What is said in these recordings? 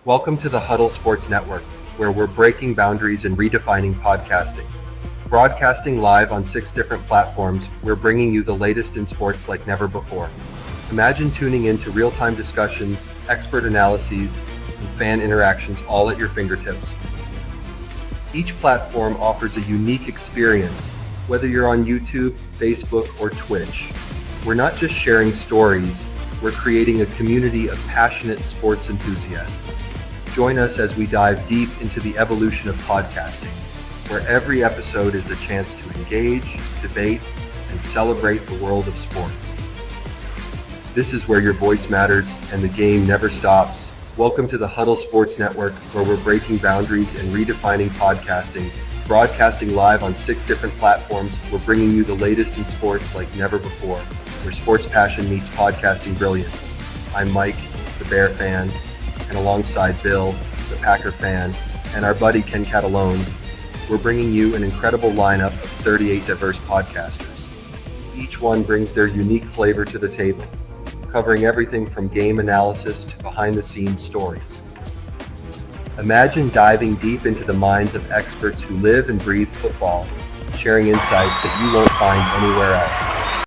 Welcome to the Huddle Sports Network, where we're breaking boundaries and redefining podcasting. Broadcasting live on 6 different platforms, we're bringing you the latest in sports like never before. Imagine tuning into real-time discussions, expert analyses, and fan interactions all at your fingertips. Each platform offers a unique experience, whether you're on YouTube, Facebook, or Twitch. We're not just sharing stories, we're creating a community of passionate sports enthusiasts. Join us as we dive deep into the evolution of podcasting, where every episode is a chance to engage, debate, and celebrate the world of sports. This is where your voice matters and the game never stops. Welcome to the Huddle Sports Network, where we're breaking boundaries and redefining podcasting. Broadcasting live on 6 different platforms, we're bringing you the latest in sports like never before, where sports passion meets podcasting brilliance. I'm Mike, the Bear fan, and alongside Bill, the Packer fan, and our buddy Ken Catalone, we're bringing you an incredible lineup of 38 diverse podcasters. Each one brings their unique flavor to the table, covering everything from game analysis to behind-the-scenes stories. Imagine diving deep into the minds of experts who live and breathe football, sharing insights that you won't find anywhere else.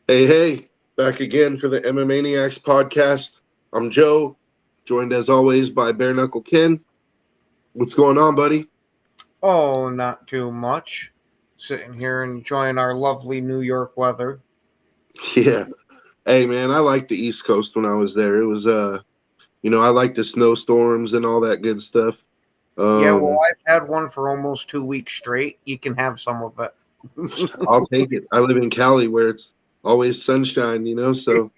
Hey, back again for the MMAniacs podcast. I'm Joe, joined as always by Bare Knuckle Ken. What's going on, buddy? Oh, not too much. Sitting here enjoying our lovely New York weather. Yeah. Hey, man, I liked the East Coast when I was there. It was, I like the snowstorms and all that good stuff. I've had one for almost 2 weeks straight. You can have some of it. I'll take it. I live in Cali where it's always sunshine, so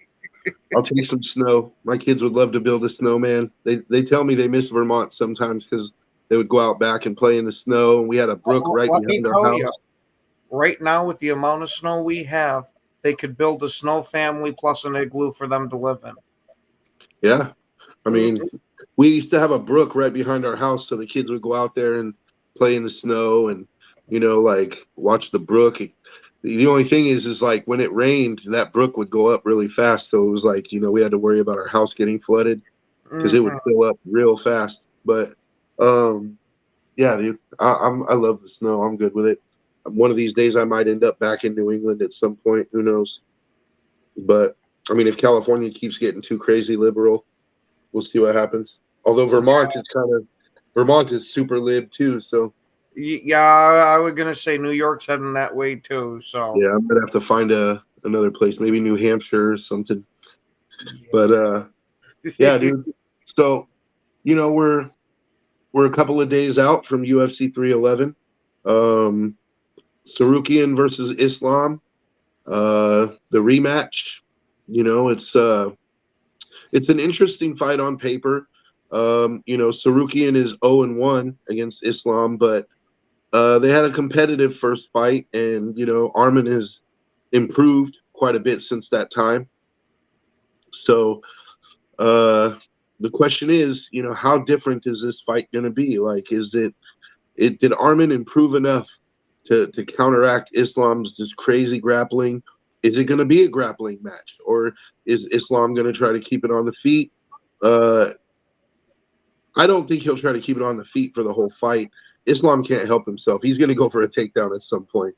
I'll take some snow. My kids would love to build a snowman. They tell me they miss Vermont sometimes because they would go out back and play in the snow. And we had a brook behind our house. Right now, with the amount of snow we have, they could build a snow family plus an igloo for them to live in. Yeah. I mean, we used to have a brook right behind our house, so the kids would go out there and play in the snow and, watch the brook. The only thing is like when it rained, that brook would go up really fast. So it was like, we had to worry about our house getting flooded because it would fill up real fast. But, yeah, dude, I love the snow. I'm good with it. One of these days I might end up back in New England at some point. Who knows? But, I mean, if California keeps getting too crazy liberal, we'll see what happens. Although Vermont is super lib too, so. Yeah, I was going to say New York's heading that way too, so. Yeah, I'm going to have to find another place, maybe New Hampshire or something. Yeah. But, yeah, dude. So, we're a couple of days out from UFC 311. Sarukian versus Islam, the rematch. It's an interesting fight on paper. Sarukian is 0-1 against Islam, but they had a competitive first fight, and Arman has improved quite a bit since that time. So the question is, how different is this fight going to be? Like, did Arman improve enough to counteract Islam's just crazy grappling? Is it going to be a grappling match, or is Islam going to try to keep it on the feet? I don't think he'll try to keep it on the feet for the whole fight. Islam can't help himself. He's going to go for a takedown at some point.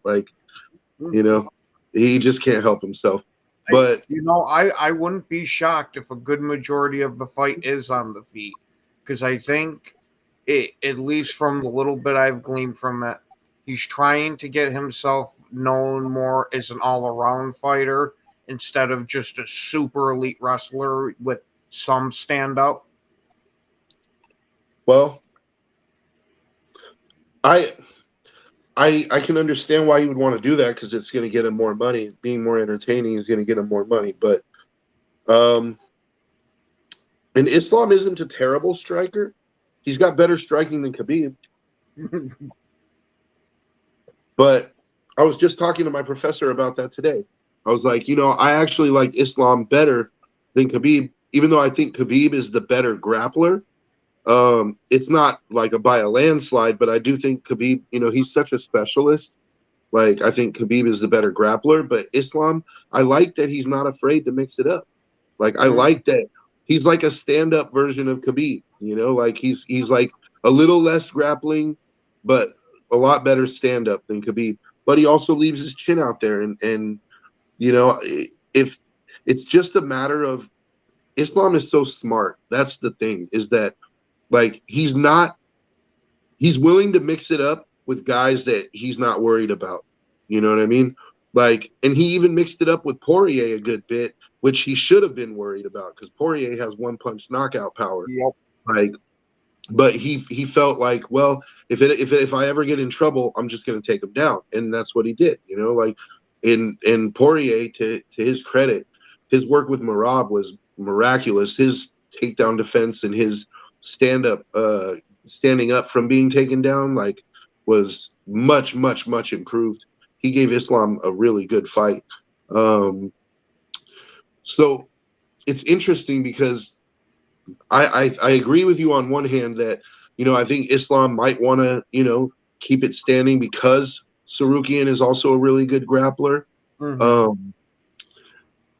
He just can't help himself. But I wouldn't be shocked if a good majority of the fight is on the feet, because I think at least from the little bit I've gleaned from it, he's trying to get himself known more as an all-around fighter instead of just a super elite wrestler with some stand-up. Well, I can understand why you would want to do that, because it's going to get him more money. Being more entertaining is going to get him more money. But and Islam isn't a terrible striker. He's got better striking than Khabib. But I was just talking to my professor about that today. I was like, I actually like Islam better than Khabib, even though I think Khabib is the better grappler. It's not like by a landslide, but I do think Khabib, he's such a specialist. I think Khabib is the better grappler, but Islam, I like that he's not afraid to mix it up. Like I like that he's like a stand-up version of Khabib. You know, like he's like a little less grappling, but a lot better stand-up than Khabib. But he also leaves his chin out there, and you know, if it's just a matter of Islam is so smart. That's the thing, is that like he's willing to mix it up with guys that he's not worried about. You know what I mean? Like, and he even mixed it up with Poirier a good bit, which he should have been worried about because Poirier has one punch knockout power. Yep. Like, but he felt like, well, if I ever get in trouble, I'm just going to take him down, and that's what he did. You know, like in Poirier, to his credit, his work with Marab was miraculous. His takedown defense and his standing up from being taken down, like, was much improved. He gave Islam a really good fight. So it's interesting because I agree with you on one hand that, you know, I think Islam might want to, you know, keep it standing because Sarukian is also a really good grappler.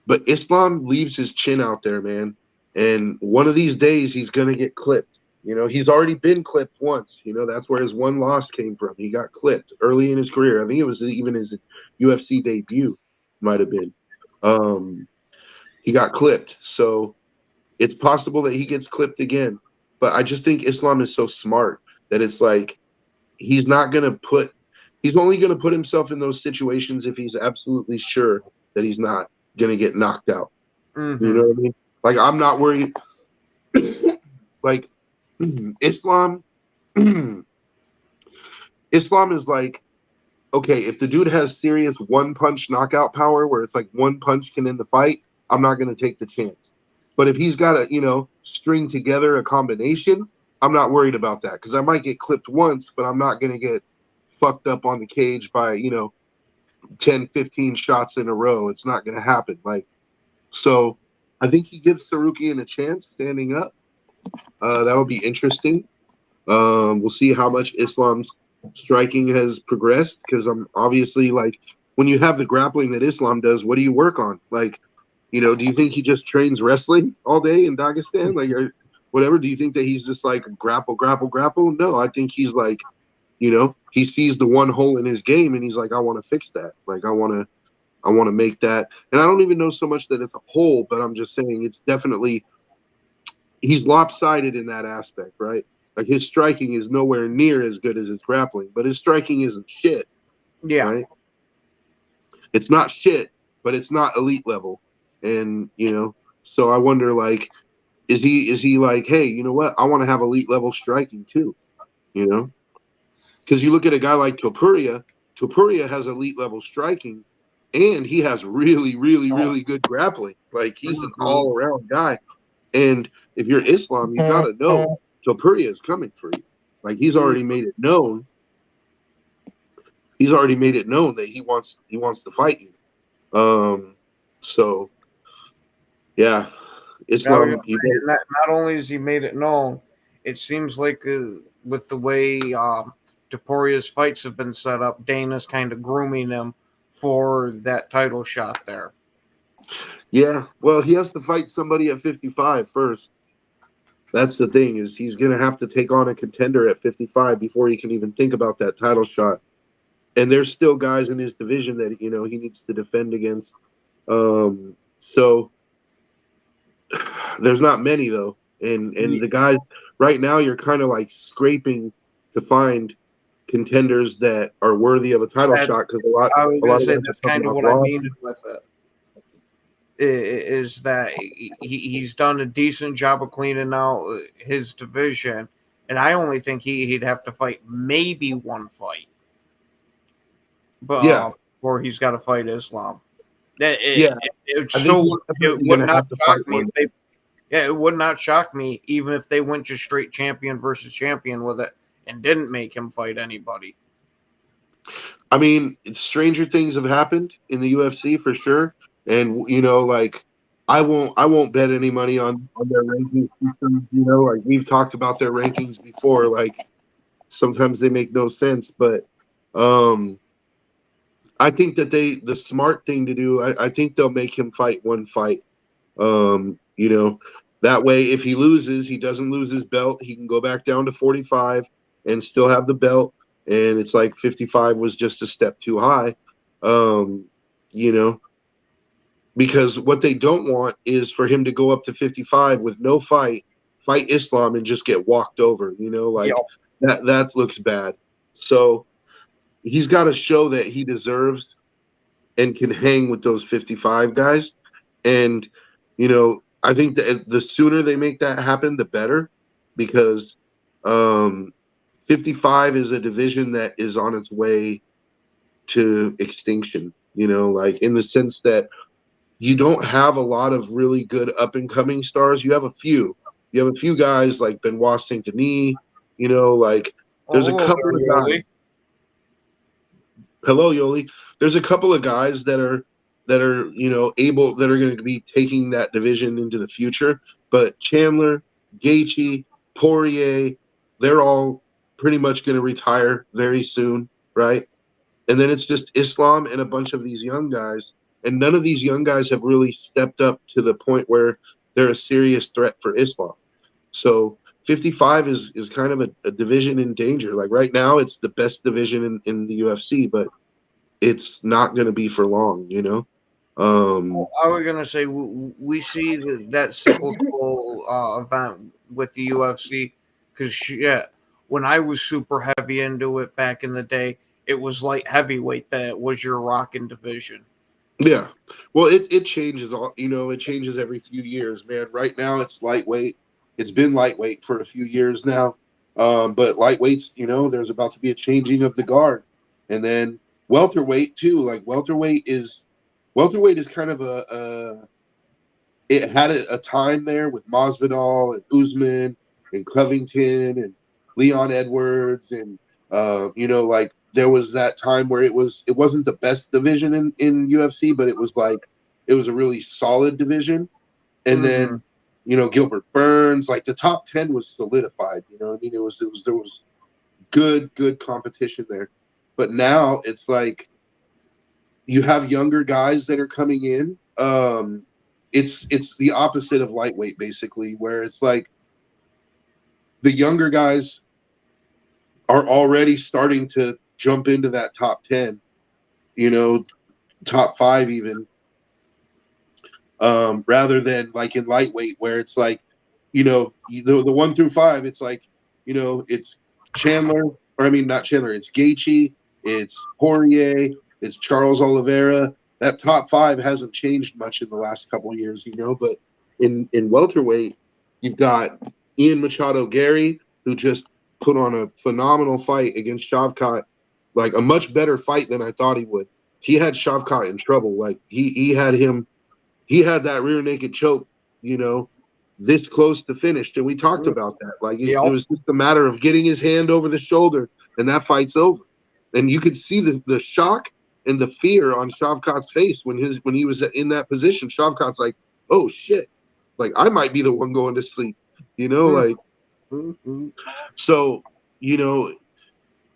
But Islam leaves his chin out there, man. And one of these days he's going to get clipped. You know, he's already been clipped once. You know, that's where his one loss came from. He got clipped early in his career. I think it was even his UFC debut, might have been. He got clipped. So it's possible that he gets clipped again. But I just think Islam is so smart that it's like he's only going to put himself in those situations if he's absolutely sure that he's not going to get knocked out. You know what I mean? Like, I'm not worried. Like, Islam is like, okay, if the dude has serious one punch knockout power where it's like one punch can end the fight, I'm not going to take the chance. But if he's got to, you know, string together a combination, I'm not worried about that because I might get clipped once, but I'm not going to get fucked up on the cage by, you know, 10, 15 shots in a row. It's not going to happen. Like, so I think he gives Sarukian a chance standing up. That'll be interesting. We'll see how much Islam's striking has progressed because I'm obviously, like, when you have the grappling that Islam does, what do you work on? Like, you know, do you think he just trains wrestling all day in Dagestan? Like, or whatever? Do you think that he's just like grapple? No, I think he's like, you know, he sees the one hole in his game and he's like, I want to fix that. Like, I want to make that. And I don't even know so much that it's a hole, but I'm just saying it's definitely, he's lopsided in that aspect, right? Like, his striking is nowhere near as good as his grappling, but his striking isn't shit. Yeah. Right? It's not shit, but it's not elite level. And, you know, so I wonder, like, is he like, hey, you know what? I want to have elite level striking too, you know? Because you look at a guy like Topuria has elite level striking, and he has really good grappling. Like, he's an all around guy. And if you're Islam, you got to know Topuria is coming for you. Like, he's already made it known. He's already made it known that he wants to fight you. So yeah, Islam. Not only has he made it known, it seems like with the way Topuria's fights have been set up, Dana's kind of grooming him for that title shot there. Yeah, well, he has to fight somebody at 55 first. That's the thing, is he's going to have to take on a contender at 55 before he can even think about that title shot. And there's still guys in his division that, you know, he needs to defend against. So there's not many, though. And the guys right now, you're kind of like scraping to find contenders that are worthy of a title shot, because I was going to say that's kind of what I mean with it. Is that he's done a decent job of cleaning out his division, and I only think he'd have to fight maybe one fight, but before he's got to fight Islam. It would not shock me if they. Yeah, it would not shock me even if they went just straight champion versus champion with it and didn't make him fight anybody. I mean, stranger things have happened in the UFC for sure. And, you know, like, I won't bet any money on their ranking systems. You know, like, we've talked about their rankings before. Like, sometimes they make no sense, but I think that the smart thing to do, I think they'll make him fight one fight. You know, that way if he loses, he doesn't lose his belt. He can go back down to 45 and still have the belt. And it's like 55 was just a step too high. You know, because what they don't want is for him to go up to 55 with no fight Islam and just get walked over, you know, like that looks bad. So he's got to show that he deserves and can hang with those 55 guys. And, you know, I think that the sooner they make that happen, the better, because 55 is a division that is on its way to extinction, you know, like in the sense that you don't have a lot of really good up and coming stars. You have a few. You have a few guys like Benoit Saint Denis, you know, like there's a couple of guys. Hello, Yoli. There's a couple of guys that are you know able that are going to be taking that division into the future. But Chandler, Gaethje, Poirier, they're all pretty much going to retire very soon, right? And then it's just Islam and a bunch of these young guys, and none of these young guys have really stepped up to the point where they're a serious threat for Islam. So 55 is kind of a division in danger. Like right now, it's the best division in the UFC, but it's not going to be for long, you know? I was going to say, we see that cyclical event with the UFC because, yeah, when I was super heavy into it back in the day, it was light heavyweight that was your rocking division. Yeah. Well, it changes all, you know, it changes every few years, man. Right now it's lightweight. It's been lightweight for a few years now. But lightweights, you know, there's about to be a changing of the guard. And then welterweight too. Like welterweight is kind of it had a time there with Masvidal and Usman and Covington and Leon Edwards and you know, like there was that time where it wasn't the best division in UFC, but it was a really solid division. And then, you know, Gilbert Burns, like the top 10 was solidified, you know what I mean? There was good competition there. But now it's like you have younger guys that are coming in. It's the opposite of lightweight basically, where it's like the younger guys are already starting to jump into that top 10, you know, top 5 even, rather than like in lightweight where it's like, you know, the 1 through 5, it's like, you know, it's Chandler, or I mean not Chandler, it's Gaethje, it's Poirier, it's Charles Oliveira. That top 5 hasn't changed much in the last couple of years, you know, but in welterweight, you've got Ian Machado Gary, who just put on a phenomenal fight against Shavkat, like a much better fight than I thought he would. He had Shavkat in trouble. Like he had that rear naked choke, you know, this close to finished. And we talked about that. Like it was just a matter of getting his hand over the shoulder and that fight's over. And you could see the shock and the fear on Shavkat's face when he was in that position. Shavkat's like, oh shit, like I might be the one going to sleep, you know, like. So, you know,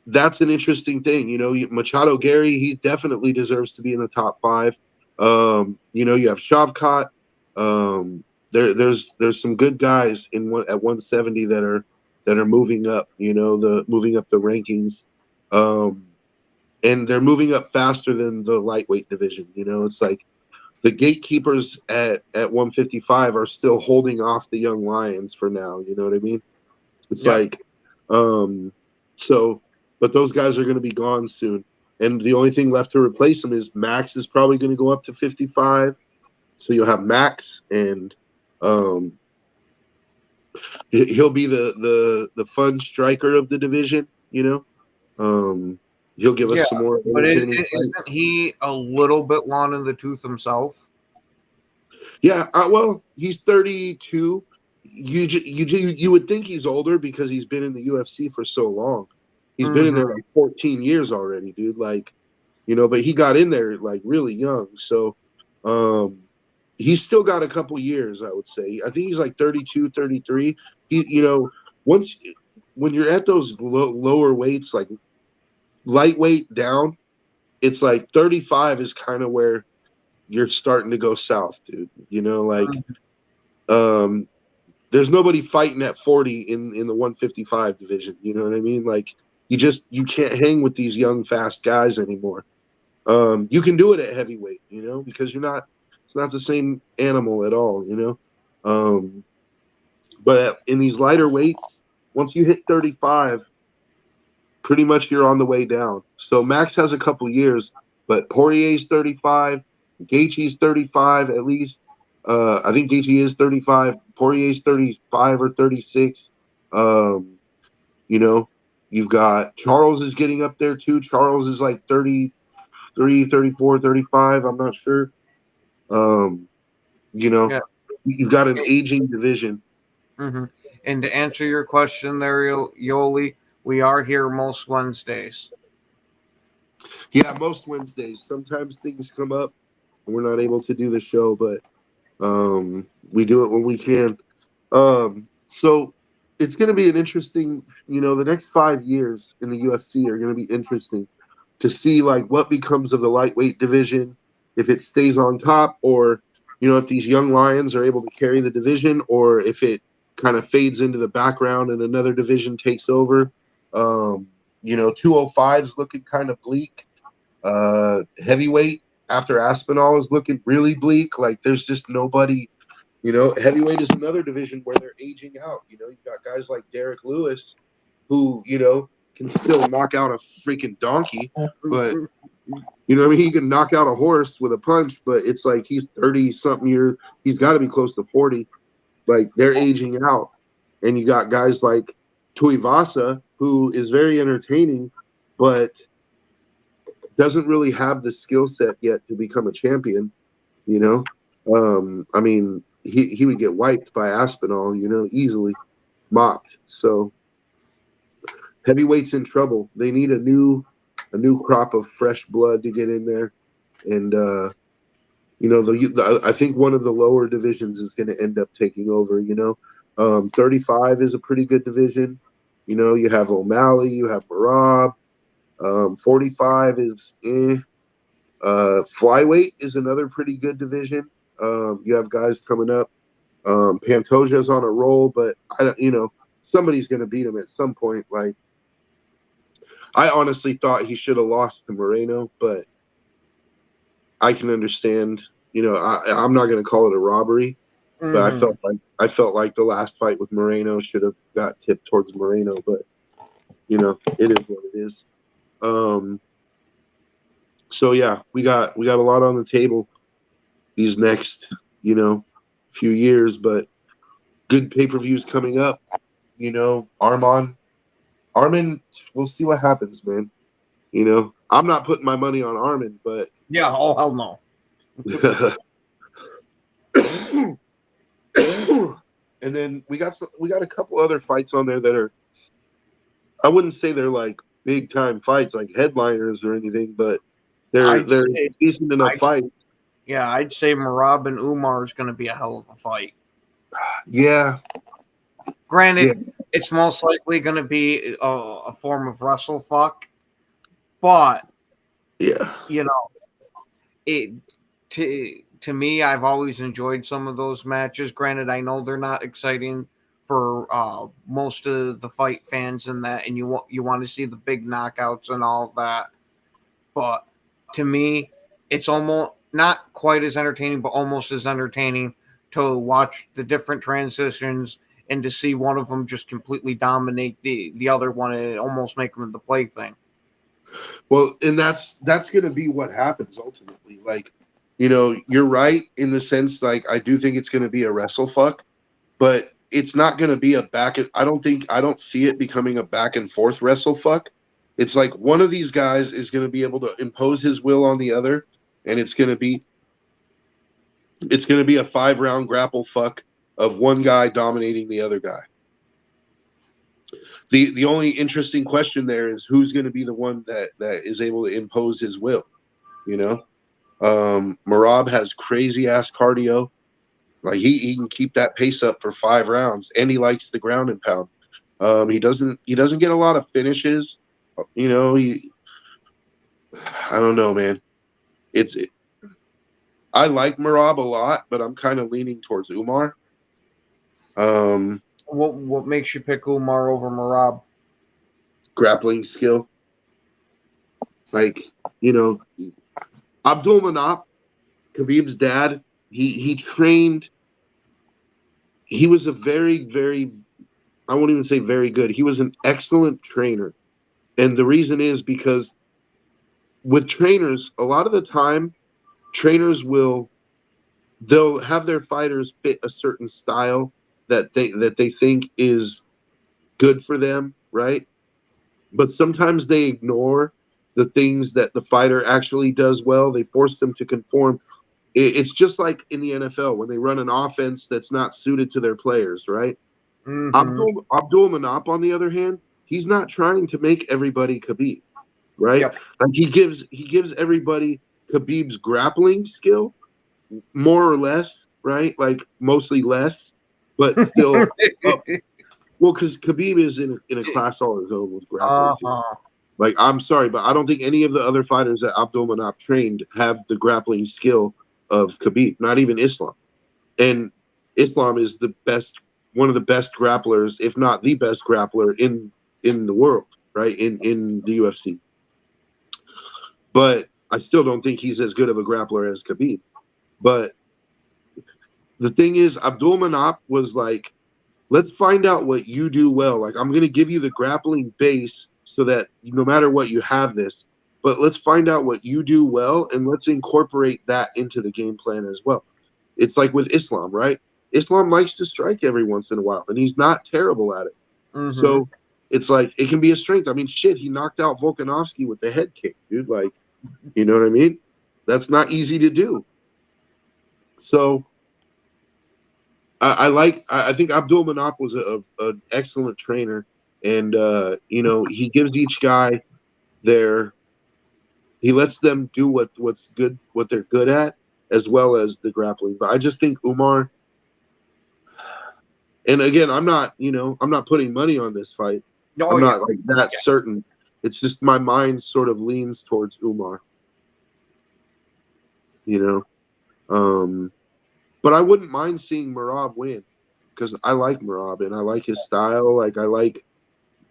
that's an interesting thing. You know, Machado Gary, he definitely deserves to be in the top 5. You know, you have Shavkat. There's some good guys at 170 that are moving up. You know, moving up the rankings, and they're moving up faster than the lightweight division. You know, it's like the gatekeepers at 155 are still holding off the young lions for now. You know what I mean? It's like, so, but those guys are going to be gone soon. And the only thing left to replace them is Max is probably going to go up to 55. So you'll have Max, and he'll be the fun striker of the division, you know. He'll give us some more. But isn't he a little bit long in the tooth himself? Yeah, well, he's 32. You would think he's older because he's been in the UFC for so long. He's been in there like 14 years already, dude. Like, you know, but he got in there like really young. So he's still got a couple years, I would say. I think he's like 32, 33. You know, when you're at those lower weights, like lightweight down, it's like 35 is kind of where you're starting to go south, dude. Um, there's nobody fighting at 40 in the 155 division. You know what I mean? Like you can't hang with these young, fast guys anymore. You can do it at heavyweight, because it's not the same animal at all. But in these lighter weights, once you hit 35, pretty much you're on the way down. So Max has a couple years, but Poirier's 35, Gaethje's 35 at least. I think Gaethje is 35. Poirier's 35 or 36. You know, you've got Charles is getting up there too. Charles is like 33, 34, 35. I'm not sure. Yeah. You've got an aging division. Mm-hmm. And to answer your question there, Yoli, we are here most Wednesdays. Yeah, most Wednesdays. Sometimes things come up and we're not able to do the show, but we do it when we can. So it's going to be an interesting, the next 5 years in the UFC are going to be interesting to see like what becomes of the lightweight division, if it stays on top, or if these young lions are able to carry the division, or if it kind of fades into the background and another division takes over. 205 is looking kind of bleak. Heavyweight after Aspinall is looking really bleak. Like there's just nobody. Heavyweight is another division where they're aging out. You've got guys like Derek Lewis, who can still knock out a freaking donkey, but he can knock out a horse with a punch. But it's like he's 30-something years. He's got to be close to 40. Like they're aging out, and you got guys like Tuivasa, who is very entertaining, but doesn't really have the skill set yet to become a champion. I mean, he would get wiped by Aspinall, easily mopped. So heavyweight's in trouble. They need a new crop of fresh blood to get in there, and I think one of the lower divisions is going to end up taking over. 35 is a pretty good division. You have O'Malley, you have Merab. 45 is flyweight is another pretty good division. You have guys coming up. Pantoja's on a roll, but I don't, somebody's going to beat him at some point. Like, I honestly thought he should have lost to Moreno, but I can understand. I'm not going to call it a robbery, but I felt like the last fight with Moreno should have got tipped towards Moreno, but it is what it is. So yeah, we got a lot on the table these next, few years, but good pay-per-views coming up. Arman, we'll see what happens, man. I'm not putting my money on Arman, but yeah, oh hell no. And then we got a couple other fights on there that are, I wouldn't say they're like big time fights, like headliners or anything, but they're decent enough fights. Yeah, I'd say Merab and Umar is going to be a hell of a fight. Yeah. Granted, it's most likely going to be a form of wrestle fuck, but yeah, to me, I've always enjoyed some of those matches. Granted, I know they're not exciting for most of the fight fans and that, and you want to see the big knockouts and all of that. But to me, it's almost not quite as entertaining, but almost as entertaining to watch the different transitions and to see one of them just completely dominate the other one and almost make them the plaything. Well, and that's going to be what happens ultimately. Like, you're right in the sense, like, I do think it's going to be a wrestle fuck, but it's not going to be I don't see it becoming a back and forth wrestle fuck. It's like one of these guys is going to be able to impose his will on the other, and it's going to be a 5-round grapple fuck of one guy dominating the other guy. The only interesting question there is who's going to be the one that is able to impose his will. Merab has crazy ass cardio. Like he can keep that pace up for 5 rounds, and he likes the ground and pound. He doesn't get a lot of finishes. I don't know, man. I like Merab a lot, but I'm kind of leaning towards Umar. What makes you pick Umar over Marab? Grappling skill. Like, you know, Abdul Manap, Khabib's dad, he trained. He was a very, very, I won't even say very good. He was an excellent trainer. And the reason is because with trainers, a lot of the time, trainers they'll have their fighters fit a certain style that they think is good for them, right? But sometimes they ignore the things that the fighter actually does well. They force them to conform. It's just like in the NFL when they run an offense that's not suited to their players, right? Mm-hmm. Abdul Manap, on the other hand, he's not trying to make everybody Khabib, right? Yep. Like he gives everybody Khabib's grappling skill, more or less, right? Like mostly less, but still up. Well, because Khabib is in a class all his own with grappling. Uh-huh. Like, I'm sorry, but I don't think any of the other fighters that Abdul Manap trained have the grappling skill of Khabib, not even Islam. And Islam is one of the best grapplers, if not the best grappler in the world, right? In the UFC. But I still don't think he's as good of a grappler as Khabib. But the thing is, Abdul Manap was like, let's find out what you do well. Like, I'm going to give you the grappling base so that no matter what, you have this. But let's find out what you do well, and let's incorporate that into the game plan as well. It's like with Islam, right? Islam likes to strike every once in a while, and he's not terrible at it. Mm-hmm. So it's like it can be a strength. I mean, shit, he knocked out Volkanovski with the head kick, dude. Like, you know what I mean? That's not easy to do. So I think Abdul Manap was an excellent trainer, and he gives each guy he lets them do what's good, what they're good at, as well as the grappling. But I just think Umar, and again, I'm not putting money on this fight. Oh, I'm yeah. not like that certain. It's just my mind sort of leans towards Umar. But I wouldn't mind seeing Merab win because I like Merab and I like his style. Like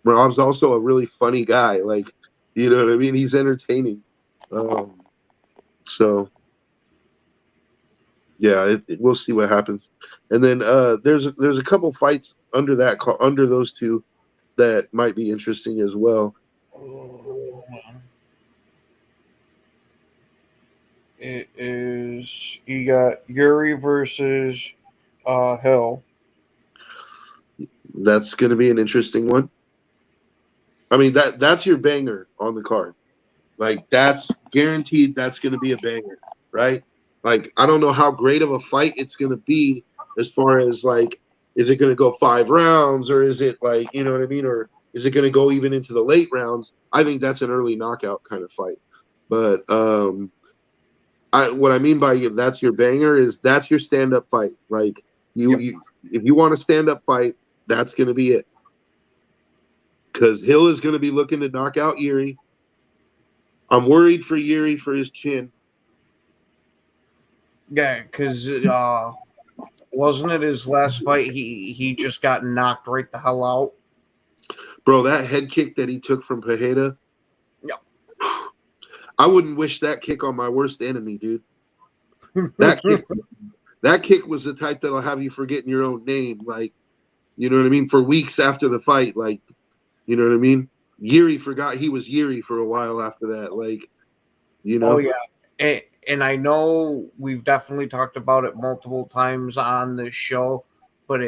Merab's also a really funny guy. Like, you know what I mean? He's entertaining. So yeah, we'll see what happens. And then there's a couple fights under those two that might be interesting as well. It is you got Yuri versus Hill. That's going to be an interesting one. I mean, that's your banger on the card. Like, that's guaranteed that's going to be a banger, right? Like, I don't know how great of a fight it's going to be as far as, like, is it going to go 5 rounds or is it, like, you know what I mean? Or is it going to go even into the late rounds? I think that's an early knockout kind of fight. But what I mean by that's your banger is that's your stand-up fight. Like, if you want a stand-up fight, that's going to be it. Because Hill is going to be looking to knock out Yuri. I'm worried for Yuri for his chin. Yeah, because wasn't it his last fight? He just got knocked right the hell out. Bro, that head kick that he took from Pereira. Yep. I wouldn't wish that kick on my worst enemy, dude. That kick was the type that'll have you forgetting your own name. Like, you know what I mean? For weeks after the fight, like, you know what I mean? Yuri forgot he was Yuri for a while after that. Like, you know? Oh, yeah. And I know we've definitely talked about it multiple times on this show, but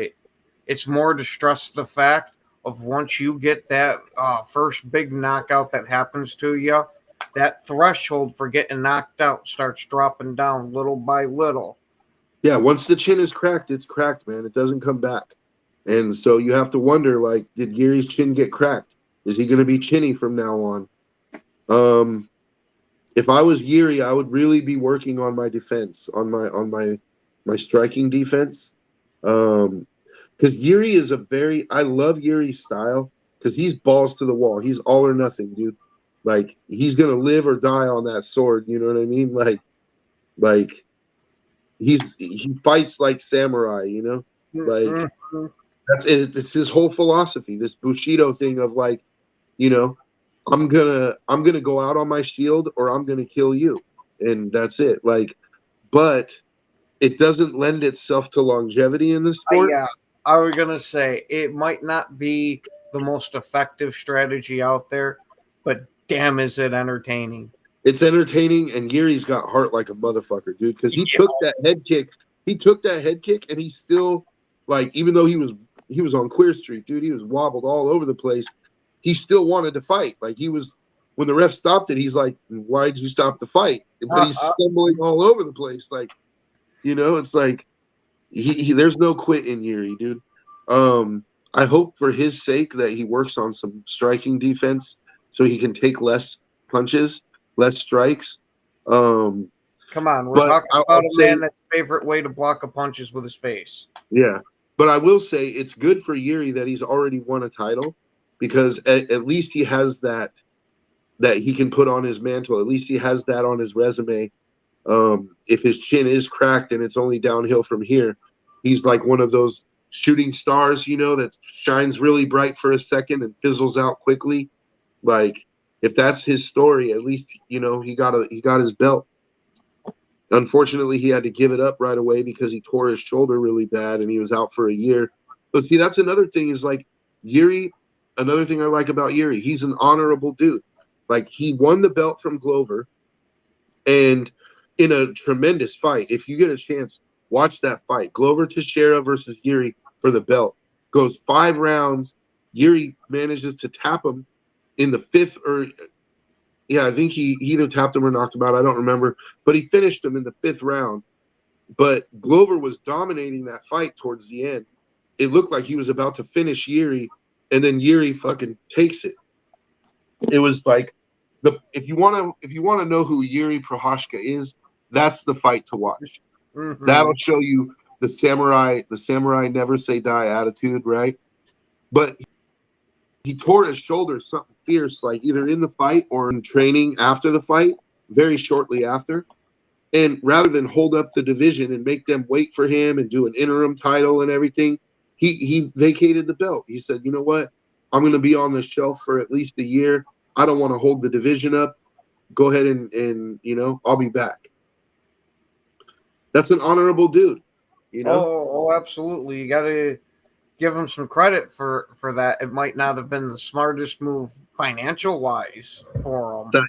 it's more to stress the fact of once you get that first big knockout that happens to you, that threshold for getting knocked out starts dropping down little by little. Yeah, once the chin is cracked, it's cracked, man. It doesn't come back. And so you have to wonder, like, did Yuri's chin get cracked? Is he going to be chinny from now on? If I was Yuri, I would really be working on my defense, on my striking defense. Because Yuri is I love Yuri's style because he's balls to the wall. He's all or nothing, dude. Like, he's going to live or die on that sword. You know what I mean? Like he fights like samurai, you know, like Mhm. that's it. It's his whole philosophy, this Bushido thing of like, you know, I'm gonna go out on my shield or I'm gonna kill you, and that's it. Like, but it doesn't lend itself to longevity in this sport. Yeah, I was gonna say it might not be the most effective strategy out there, but damn, is it entertaining? It's entertaining, and Yuri's got heart like a motherfucker, dude. Because he Yeah. took that head kick. He took that head kick, and he still like, even though he was on Queer Street, dude. He was wobbled all over the place. He still wanted to fight. Like he was when the ref stopped it. He's like, "Why did you stop the fight?" But he's stumbling all over the place. Like, it's like there's no quit in Yuri, dude. I hope for his sake that he works on some striking defense so he can take less punches, less strikes. Um, Come on, we're but talking I'll about a say, man that's favorite way to block a punch is with his face. yeah. But I will say it's good for Yuri that he's already won a title because at least he has that he can put on his mantle. At least he has that on his resume. If his chin is cracked and it's only downhill from here, he's like one of those shooting stars, that shines really bright for a second and fizzles out quickly. Like if that's his story, at least he got his belt. Unfortunately, he had to give it up right away because he tore his shoulder really bad and he was out for a year. But see, that's another thing is like Yuri. Another thing I like about Yuri, he's an honorable dude. Like he won the belt from Glover, and in a tremendous fight. If you get a chance, watch that fight. Glover Teixeira versus Yuri for the belt. Goes 5 rounds. Yuri manages to tap him in the 5th I think he either tapped him or knocked him out. I don't remember. But he finished him in the 5th round. But Glover was dominating that fight towards the end. It looked like he was about to finish Yuri, and then Yuri fucking takes it. It was like if you want to know who Yuri Prohashka is, that's the fight to watch. Mm-hmm. That'll show you the samurai never say die attitude, right? But he tore his shoulder something fierce, like either in the fight or in training after the fight, very shortly after. And rather than hold up the division and make them wait for him and do an interim title and everything, he vacated the belt. He said, "You know what? I'm going to be on the shelf for at least a year. I don't want to hold the division up. Go ahead and I'll be back." That's an honorable dude, Oh, absolutely. You got to give him some credit for that. It might not have been the smartest move financial wise for him.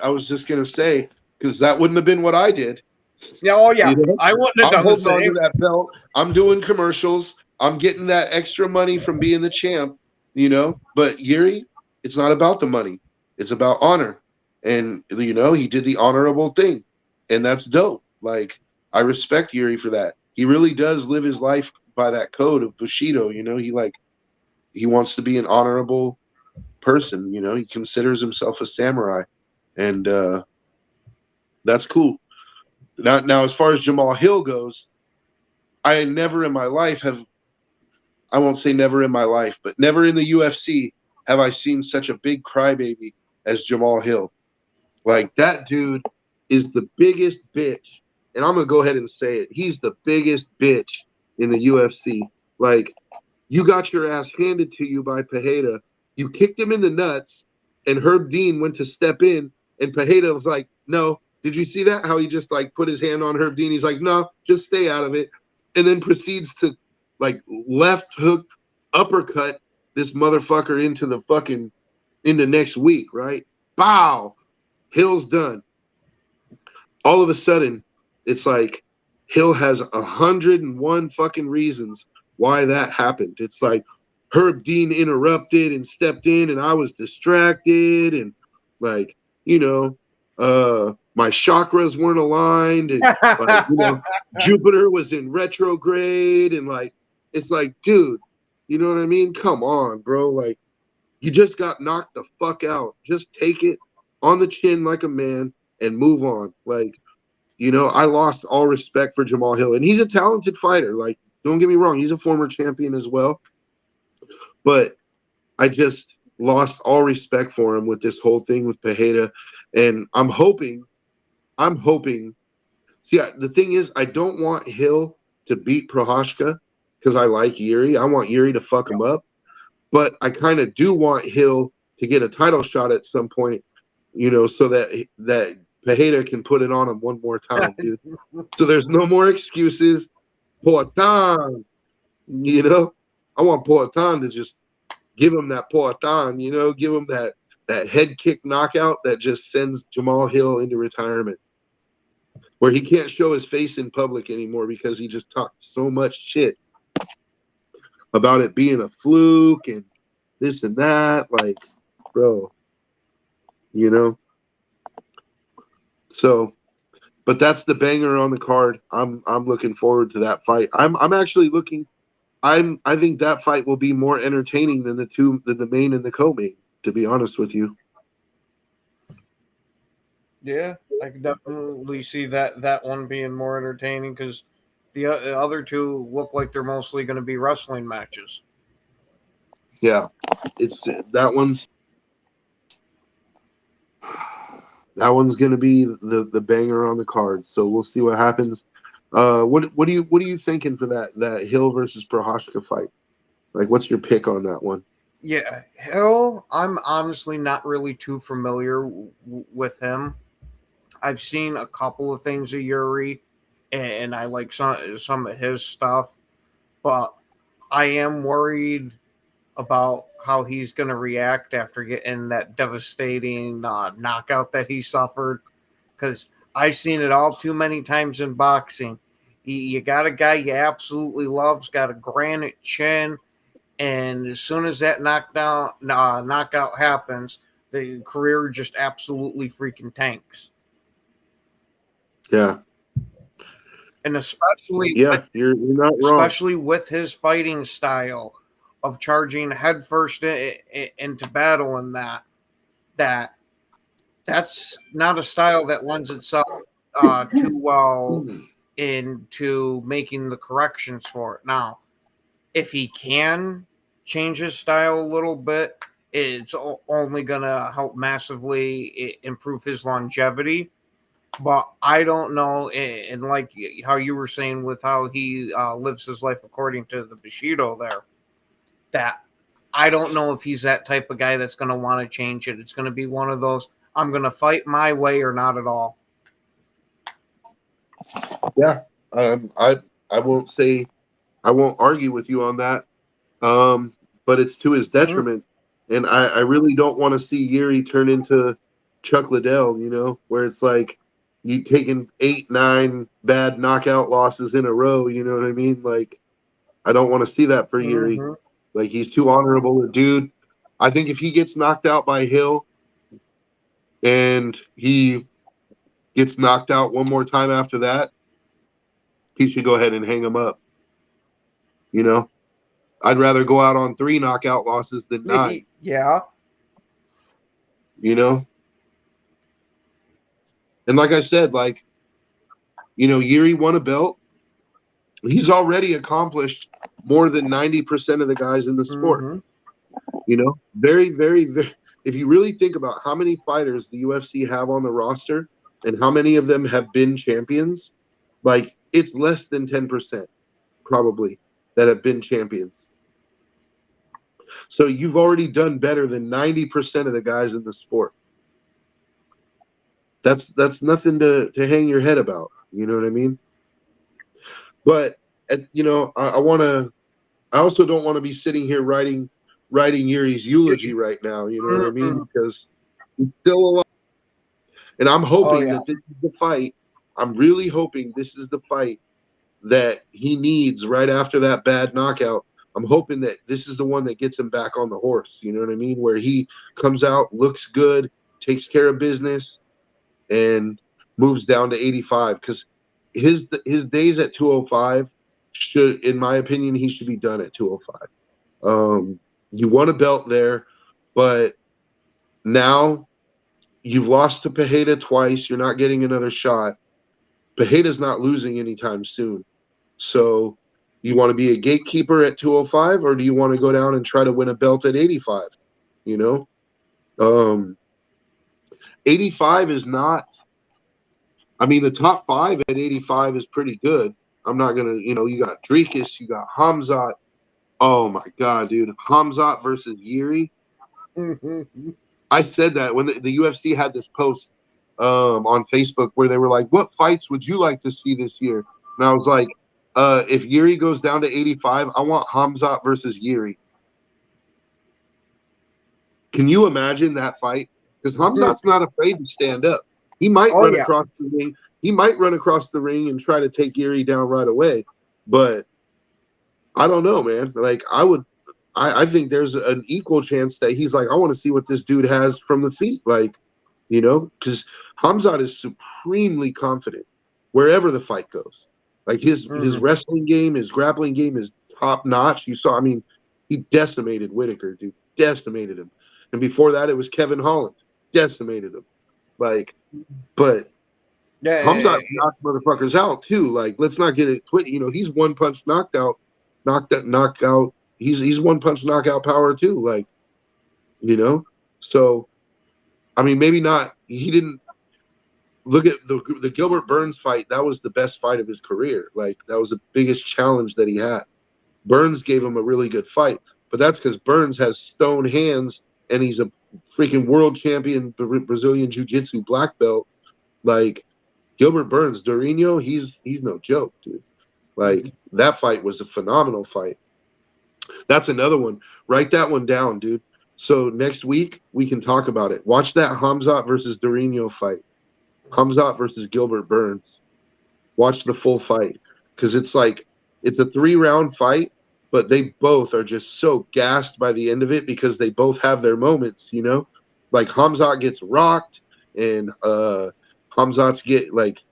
I was just gonna say, because that wouldn't have been what I did. Yeah, I wouldn't have I'm done the holding on same. to that belt. I'm doing commercials. I'm getting that extra money from being the champ. But Yuri, it's not about the money. It's about honor, and he did the honorable thing, and that's dope. Like I respect Yuri for that. He really does live his life by that code of Bushido. He wants to be an honorable person. He considers himself a samurai, and that's cool. Now, as far as Jamal Hill goes, I never in my life I won't say never in my life, but never in the UFC have I seen such a big crybaby as Jamal Hill. Like that dude is the biggest bitch, and I'm gonna go ahead and say it. He's the biggest bitch in the UFC. Like you got your ass handed to you by Pereira. You kicked him in the nuts, and Herb Dean went to step in, and Pereira was like, "No." Did you see that? How he just like put his hand on Herb Dean? He's like, "No, just stay out of it," and then proceeds to like left hook uppercut this motherfucker into next week, right? Bow. Hill's done. All of a sudden, it's like Hill has 101 fucking reasons why that happened. It's like Herb Dean interrupted and stepped in, and I was distracted, and like my chakras weren't aligned, and like Jupiter was in retrograde, and like it's like, dude, you know what I mean? Come on, bro. Like you just got knocked the fuck out. Just take it on the chin like a man and move on. Like, I lost all respect for Jamal Hill, and he's a talented fighter. Like, don't get me wrong, he's a former champion as well. But I just lost all respect for him with this whole thing with Pereira, and I'm hoping. See, the thing is, I don't want Hill to beat Prohashka because I like Yuri. I want Yuri to fuck him up. But I kind of do want Hill to get a title shot at some point, so that Pereira can put it on him one more time, dude. So there's no more excuses. Poatan, I want Poatan to just give him that Poatan, give him that head kick knockout that just sends Jamal Hill into retirement, where he can't show his face in public anymore because he just talked so much shit about it being a fluke and this and that. Like, bro, So, but that's the banger on the card. I'm looking forward to that fight. I'm actually looking. I think that fight will be more entertaining than the main and the co-main. To be honest with you. Yeah, I can definitely see that one being more entertaining because the other two look like they're mostly going to be wrestling matches. Yeah, it's that one's going to be the banger on the card. So we'll see what happens. What are you thinking for that Hill versus Prohashka fight? Like, what's your pick on that one? Yeah, Hill, I'm honestly not really too familiar with him. I've seen a couple of things of Yuri, and I like some of his stuff, but I am worried about how he's going to react after getting that devastating knockout that he suffered, because I've seen it all too many times in boxing. You got a guy you absolutely love's got a granite chin, and as soon as that knockout happens, the career just absolutely freaking tanks. Yeah. And especially you're not wrong. Especially with his fighting style of charging headfirst into battle, and that's not a style that lends itself too well into making the corrections for it. Now, if he can change his style a little bit, it's only going to help massively improve his longevity. But I don't know, and like how you were saying with how he lives his life according to the Bushido there, that I don't know if he's that type of guy that's going to want to change it. It's going to be one of those, I'm going to fight my way or not at all. Yeah, I won't argue with you on that. But it's to his detriment, and I really don't want to see Yuri turn into Chuck Liddell, where it's like you taking 8-9 bad knockout losses in a row. You know what I mean? Like, I don't want to see that for Yuri. Like, he's too honorable a dude. I think if he gets knocked out by Hill and he gets knocked out one more time after that, he should go ahead and hang him up. I'd rather go out on 3 knockout losses than 9. Yeah. And like I said, Yuri won a belt. He's already accomplished more than 90% of the guys in the sport. Very, very, very. If you really think about how many fighters the UFC have on the roster and how many of them have been champions, it's less than 10% probably that have been champions. So you've already done better than 90% of the guys in the sport. That's nothing to hang your head about. You know what I mean? But I also don't want to be sitting here writing Yuri's eulogy right now. You know what I mean? Because he's still alive, and I'm hoping that this is the fight. I'm really hoping this is the fight that he needs right after that bad knockout. I'm hoping that this is the one that gets him back on the horse. You know what I mean? Where he comes out, looks good, takes care of business, and moves down to 85. Because his days at 205 should, in my opinion, he should be done at 205. You won a belt there, but now you've lost to Pereira twice. You're not getting another shot. Pereira's not losing anytime soon. So you want to be a gatekeeper at 205, or do you want to go down and try to win a belt at 85? 85 is not I mean, the top 5 at 85 is pretty good. I'm not gonna, you got Dricus, you got Hamzat. Oh my god, dude, Hamzat versus Yuri. I said that when the UFC had this post on Facebook where they were like, "What fights would you like to see this year?" And I was like, "If Yuri goes down to 85, I want Hamzat versus Yuri." Can you imagine that fight? Because Hamzat's not afraid to stand up. He might Oh run yeah. across the ring. He might run across the ring and try to take Yuri down right away. But I don't know, man. Like I think there's an equal chance that he's like, I want to see what this dude has from the feet. Like, because Hamzat is supremely confident wherever the fight goes. Like his wrestling game, his grappling game is top notch. You saw, I mean, he decimated Whitaker, dude. Decimated him. And before that, it was Kevin Holland. Decimated him. Like, but Yeah. Hamzat knocked motherfuckers out too. Like, let's not get it twisted. He's one punch knockout. He's one punch knockout power too. Like, So, I mean, maybe not. He didn't look at the Gilbert Burns fight. That was the best fight of his career. Like, that was the biggest challenge that he had. Burns gave him a really good fight, but that's because Burns has stone hands and he's a freaking world champion Brazilian Jiu-Jitsu black belt. Like, Gilbert Burns, Durinho, he's no joke, dude. Like, that fight was a phenomenal fight. That's another one. Write that one down, dude. So next week we can talk about it. Watch that Hamzat versus Durinho fight. Hamzat versus Gilbert Burns. Watch the full fight because it's a 3-round fight, but they both are just so gassed by the end of it because they both have their moments. Like Hamzat gets rocked and Hamzat's get like.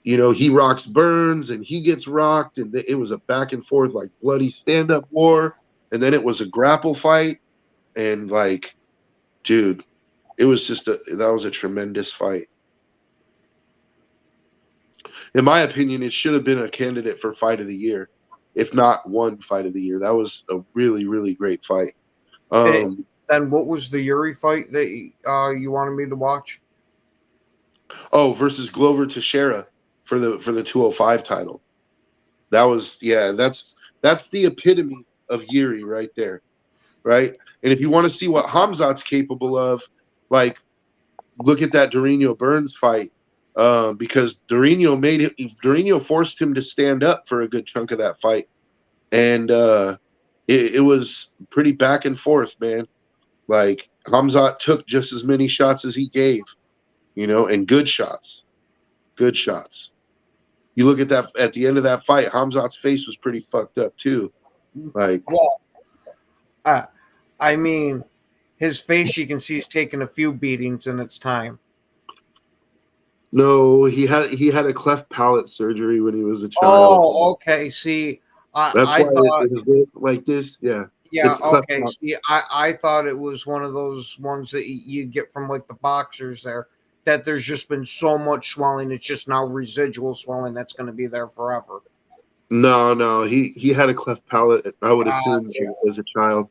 He rocks Burns and he gets rocked, and it was a back and forth, like bloody stand-up war. And then it was a grapple fight. And like, dude, it was that was a tremendous fight. In my opinion, it should have been a candidate for fight of the year, if not one fight of the year. That was a really, really great fight. Then what was the Yuri fight that you wanted me to watch? Oh, versus Glover Teixeira for the 205 title. That was that's the epitome of Yuri right there, right? And if you want to see what Hamzat's capable of, like, look at that Durinho Burns fight, because Durinho forced him to stand up for a good chunk of that fight, and it was pretty back and forth, man. Like Hamzat took just as many shots as he gave, and good shots. You look at that at the end of that fight, Hamzat's face was pretty fucked up too. Like, well, I mean, his face, you can see he's taken a few beatings in its time. no, he had a cleft palate surgery when he was a child. Oh, okay. See, that's I why thought it was like this. Yeah. Yeah, okay. See, I thought it was one of those ones that you get from like the boxers there, that there's just been so much swelling, it's just now residual swelling that's going to be there forever. No, he had a cleft palate, I would assume, as a child.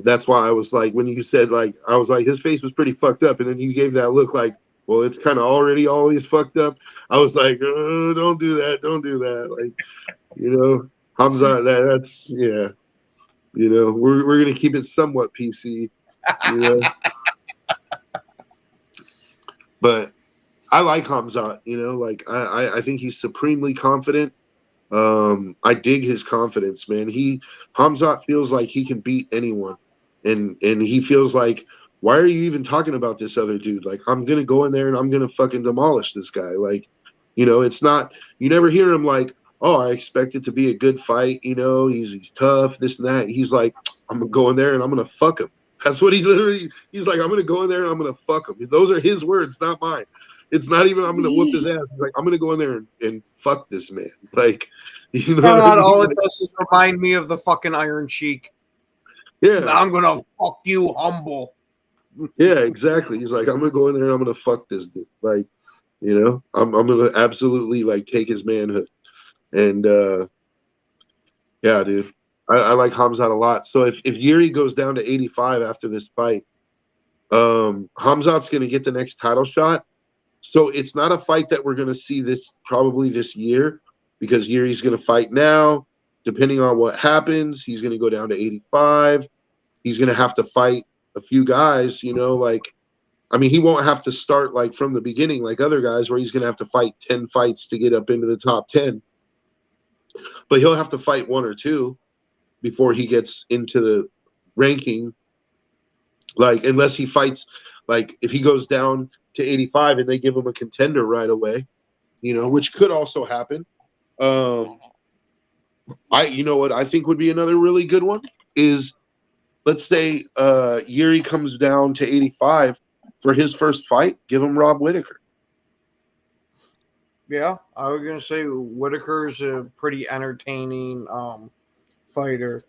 That's why I was like, when you said, like, I was like, his face was pretty fucked up, and then you gave that look like, well, it's kind of already always fucked up. I was like, don't do that. Like, Hamza, that's, yeah. We're gonna keep it somewhat PC, but I like Hamzat. Like I think he's supremely confident. I dig his confidence, man. Hamzat feels like he can beat anyone, and he feels like, why are you even talking about this other dude? Like, I'm gonna go in there and I'm gonna fucking demolish this guy. Like, it's not. You never hear him like, oh, I expect it to be a good fight. He's tough, this and that. He's like, I'm gonna go in there and I'm gonna fuck him. That's what he's like, I'm gonna go in there and I'm gonna fuck him. Those are his words, not mine. It's not even I'm gonna whoop his ass. He's like, I'm gonna go in there and fuck this man. Like, what I mean? All it does is remind me of the fucking Iron Sheik. Yeah. I'm gonna fuck you, humble. Yeah, exactly. He's like, I'm gonna go in there and I'm gonna fuck this dude. Like, I'm gonna absolutely like take his manhood. And yeah, dude, I like Hamzat a lot. So if Yuri goes down to 85 after this fight, Hamzat's gonna get the next title shot, So it's not a fight that we're going to see probably this year, because Yuri's going to fight now. Depending on what happens, he's going to go down to 85. He's going to have to fight a few guys, like, I mean, he won't have to start like from the beginning like other guys where he's going to have to fight 10 fights to get up into the top 10. But he'll have to fight one or two before he gets into the ranking. Like, unless he fights, like, if he goes down to 85 and they give him a contender right away, which could also happen. You know what I think would be another really good one is, let's say Yuri comes down to 85 for his first fight, give him Rob Whittaker. Yeah, I was gonna say Whittaker's a pretty entertaining fighter.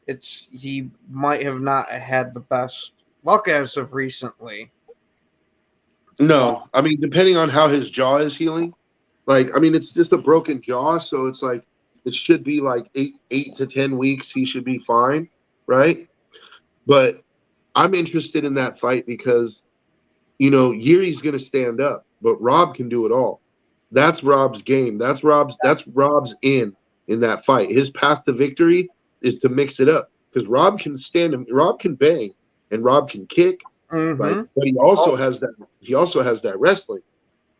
He might have not had the best luck as of recently. No, I mean, depending on how his jaw is healing, like, I mean, it's just a broken jaw, so it's like it should be like 8 to 10 weeks. He should be fine, right? But I'm interested in that fight because, Yuri's going to stand up, but Rob can do it all. That's Rob's game. That's Rob's in that fight. His path to victory is to mix it up, because Rob can Rob can bang, and Rob can kick. Mm-hmm. But he also has that. He also has that wrestling,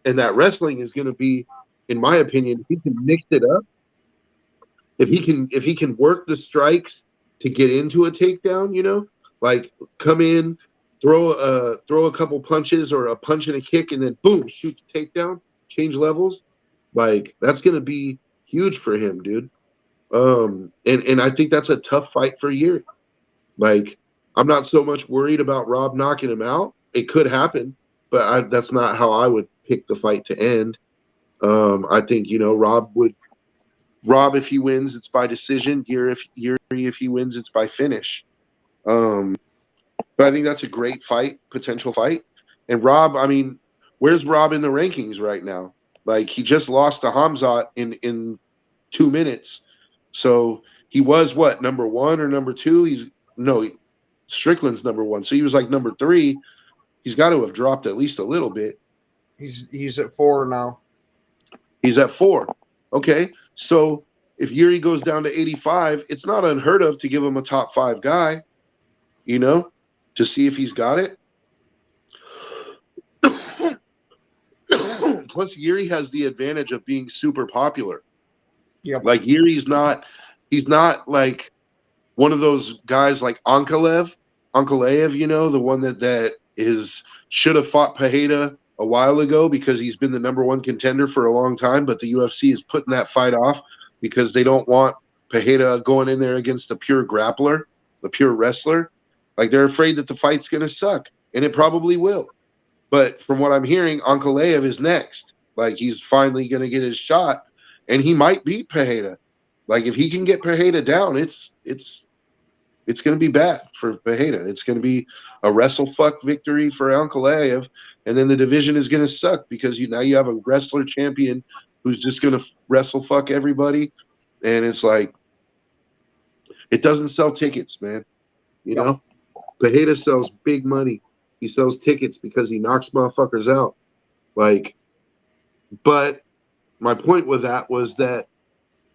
and that wrestling is going to be, in my opinion, if he can mix it up, if he can work the strikes to get into a takedown, like come in, throw a couple punches or a punch and a kick, and then boom, shoot the takedown, change levels. Like, that's going to be huge for him, dude. And I think that's a tough fight for Yuri. Like, I'm not so much worried about Rob knocking him out. It could happen, but that's not how I would pick the fight to end. I think, Rob, if he wins, it's by decision. Yuri, if he wins, it's by finish. But I think that's a great fight, potential fight. And Rob, I mean, where's Rob in the rankings right now? Like, he just lost to Hamzat in 2 minutes. So he was what, number 1 or number 2? Strickland's number 1. So he was like number 3. He's got to have dropped at least a little bit. He's at 4 now. He's at 4. Okay. So if Yuri goes down to 85, it's not unheard of to give him a top 5 guy, to see if he's got it. Plus, Yuri has the advantage of being super popular. Yeah. Like, he's not like one of those guys like Ankalaev, the one that should have fought Pereira a while ago because he's been the number 1 contender for a long time, but the UFC is putting that fight off because they don't want Pereira going in there against a pure grappler, a pure wrestler. Like, they're afraid that the fight's going to suck, and it probably will. But from what I'm hearing, Ankalaev is next. Like, he's finally going to get his shot, and he might beat Pereira. Like, if he can get Pereira down, it's going to be bad for Pereira. It's going to be a wrestle fuck victory for Ankalaev, and then the division is going to suck because now you have a wrestler champion who's just going to wrestle fuck everybody, and it's like, it doesn't sell tickets, man. You know, Pereira sells big money. He sells tickets because he knocks motherfuckers out. Like, but my point with that was that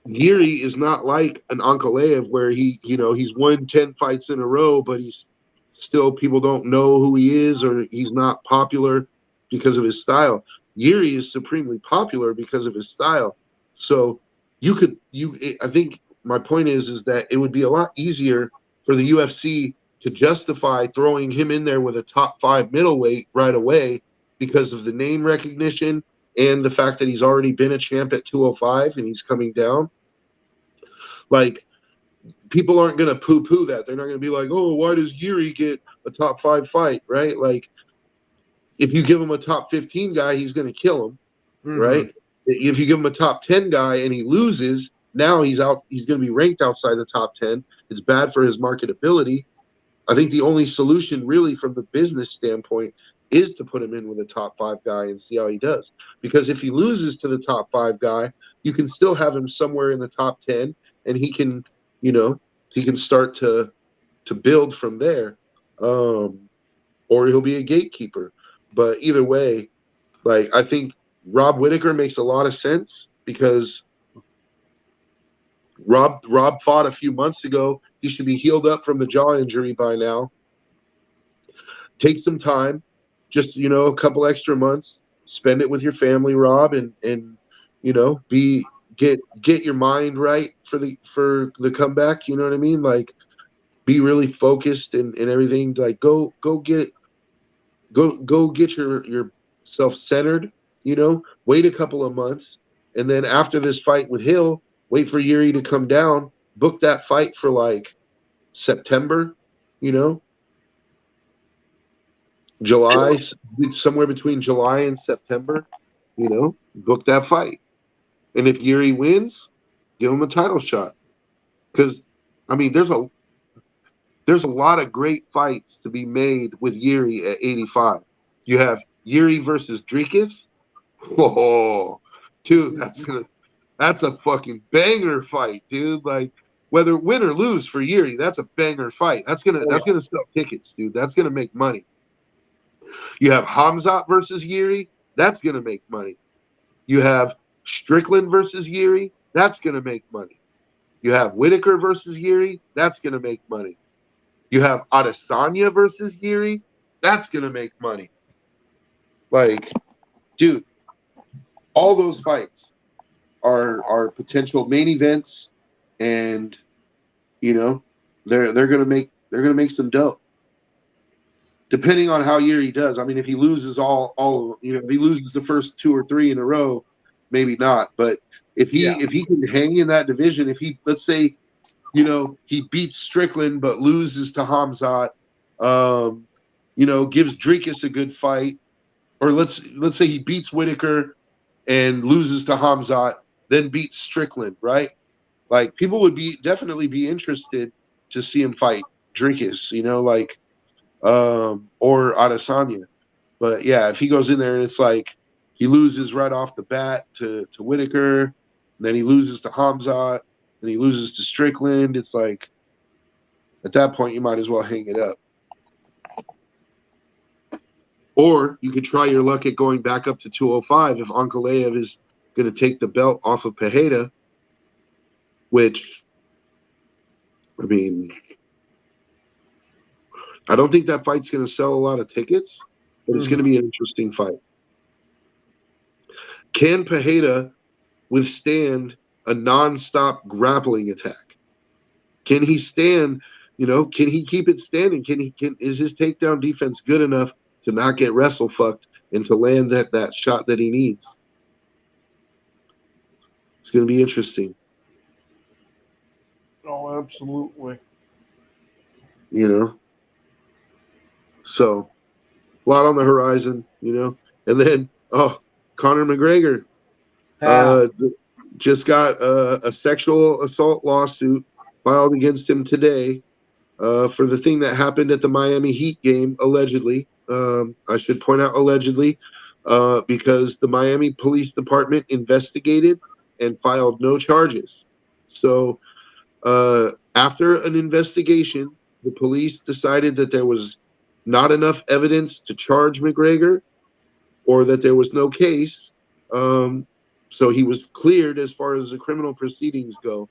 Yuri is not like an Ankalaev where he's won 10 fights in a row, but he's still, people don't know who he is, or he's not popular because of his style. Yuri is supremely popular because of his style. So I think my point is that it would be a lot easier for the UFC to justify throwing him in there with a top 5 middleweight right away because of the name recognition and the fact that he's already been a champ at 205 and he's coming down. Like, people aren't going to poo-poo that. They're not going to be like, oh, why does Yuri get a top 5 fight, right? Like, if you give him a top 15 guy, he's going to kill him, right? If you give him a top 10 guy and he loses, now he's going to be ranked outside the top 10. It's bad for his marketability. I think the only solution really from the business standpoint is to put him in with a top 5 guy and see how he does. Because if he loses to the top 5 guy, you can still have him somewhere in the top 10, and he can start to build from there. Or he'll be a gatekeeper. But either way, Like, I think Rob Whittaker makes a lot of sense because Rob fought a few months ago. He should be healed up from the jaw injury by now. Take some time, just a couple extra months, spend it with your family, Rob, and get your mind right for the comeback. You know what I mean? Like, be really focused and everything. Like, go get yourself centered. Wait a couple of months, and then after this fight with Hill, wait for Yuri to come down. Book that fight for like September. July, somewhere between July and September, book that fight. And if Yuri wins, give him a title shot. Because, I mean, there's a lot of great fights to be made with Yuri at 85. You have Yuri versus Dricus. Whoa, dude, that's a fucking banger fight, dude. Like, whether win or lose for Yuri, that's a banger fight. That's gonna sell tickets, dude. That's gonna make money. You have Hamzat versus Yuri. That's going to make money. You have Strickland versus Yuri. That's going to make money. You have Whittaker versus Yuri. That's going to make money. You have Adesanya versus Yuri. That's going to make money. Like, dude, all those fights are potential main events, and they're going to make some dough. Depending on how Yuri does. I mean, if he loses if he loses the first 2 or 3 in a row, maybe not. But if he can hang in that division, if he, let's say, he beats Strickland but loses to Hamzat, gives Dricus a good fight, or let's say he beats Whittaker and loses to Hamzat, then beats Strickland, right? Like, people would definitely be interested to see him fight Dricus, or Adesanya. But yeah, if he goes in there and it's like he loses right off the bat to Whittaker, then he loses to Hamzat, and he loses to Strickland, it's like, at that point you might as well hang it up. Or you could try your luck at going back up to 205 if Ankalaev is going to take the belt off of Pereira, which, I mean, I don't think that fight's going to sell a lot of tickets, but it's going to be an interesting fight. Can Pereira withstand a nonstop grappling attack? Can he stand? Can he keep it standing? Is his takedown defense good enough to not get wrestle fucked and to land that shot that he needs? It's going to be interesting. Oh, absolutely. So, a lot on the horizon, And then, Conor McGregor just got a sexual assault lawsuit filed against him today for the thing that happened at the Miami Heat game, allegedly. I should point out allegedly, because the Miami Police Department investigated and filed no charges. So, after an investigation, the police decided that there was not enough evidence to charge McGregor, or that there was no case. So he was cleared as far as the criminal proceedings go.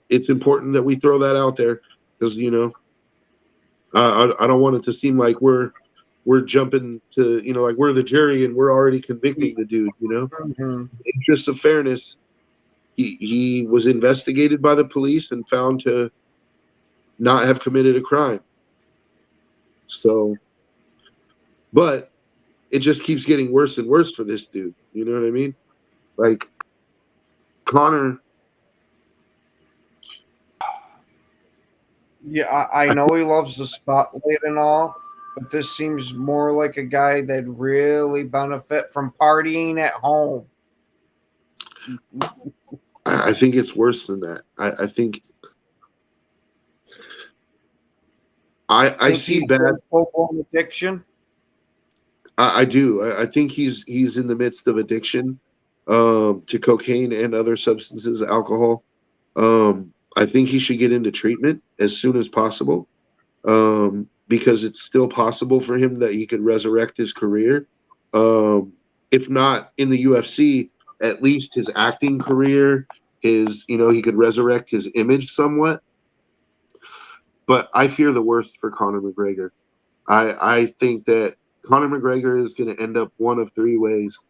It's important that we throw that out there because, I don't want it to seem like we're jumping to, like we're the jury and we're already convicting the dude, Mm-hmm. In the interest of fairness, he was investigated by the police and found to not have committed a crime. So, but it just keeps getting worse and worse for this dude. You know what I mean? Like, Conor. Yeah, I know he loves the spotlight and all, but this seems more like a guy that really benefit from partying at home. I think it's worse than that. I think I see bad full-blown addiction. I do. I think he's in the midst of addiction to cocaine and other substances, alcohol. I think he should get into treatment as soon as possible, because it's still possible for him that he could resurrect his career. If not in the UFC, at least his acting career, he could resurrect his image somewhat. But I fear the worst for Conor McGregor. I think that Conor McGregor is going to end up one of three ways.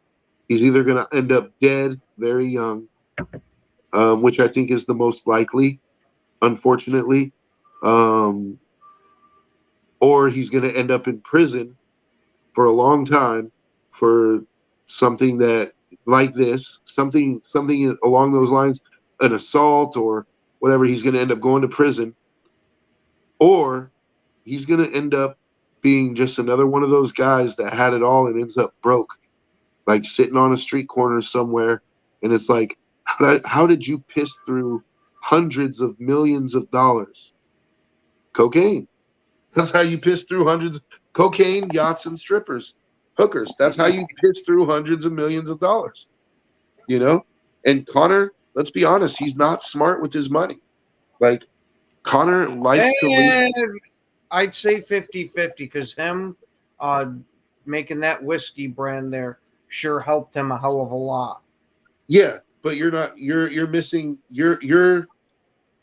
He's either going to end up dead very young, which I think is the most likely, unfortunately, or he's going to end up in prison for a long time for something that like this, something along those lines, an assault or whatever. He's going to end up going to prison, or he's going to end up being just another one of those guys that had it all and ends up broke, like sitting on a street corner somewhere. And it's like, how did you piss through hundreds of millions of dollars? Cocaine. That's how you piss through hundreds. Cocaine, yachts, and strippers, hookers. That's how you piss through hundreds of millions of dollars. And Conor, let's be honest, he's not smart with his money. Like, Conor likes to leave. I'd say 50-50 because him making that whiskey brand there sure helped him a hell of a lot. Yeah, but you're missing your